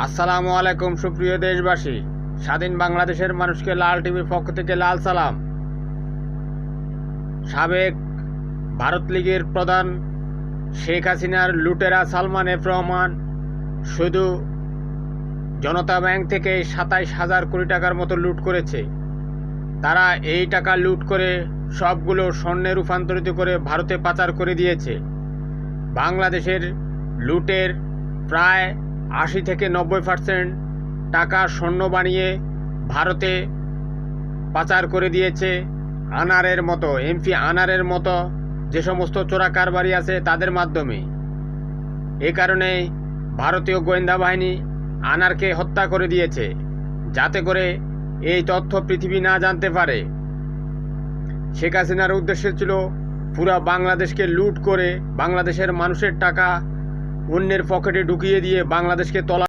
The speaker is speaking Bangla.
আসসালামু আলাইকুম সুপ্রিয় দেশবাসী। স্বাধীন বাংলাদেশের মানুষকে লাল টিভির পক্ষ থেকে লাল সালাম। সাবেক ভারত লীগের প্রধান শেখ হাসিনার লুটেরা সালমান এফ রহমান শুধু জনতা ব্যাংক থেকে ২৭,০০০ কোটি টাকার মতো লুট করেছে। তারা এই টাকা লুট করে সবগুলো স্বর্ণে রূপান্তরিত করে ভারতে পাচার করে দিয়েছে। বাংলাদেশের লুটের প্রায় ৮০ থেকে ৯০% টাকা স্বর্ণ বানিয়ে ভারতে পাচার করে দিয়েছে। আনারের মতো এমপি আনারের মতো যে সমস্ত চোরা কারবারি আছে তাদের মাধ্যমে। এ কারণে ভারতীয় গোয়েন্দা বাহিনী আনারকে হত্যা করে দিয়েছে, যাতে করে এই তথ্য পৃথিবী না জানতে পারে। শেখ হাসিনার উদ্দেশ্য ছিল পুরা বাংলাদেশকে লুট করে বাংলাদেশের মানুষের টাকা অন্যের পকেটে ঢুকিয়ে দিয়ে বাংলাদেশকে তলা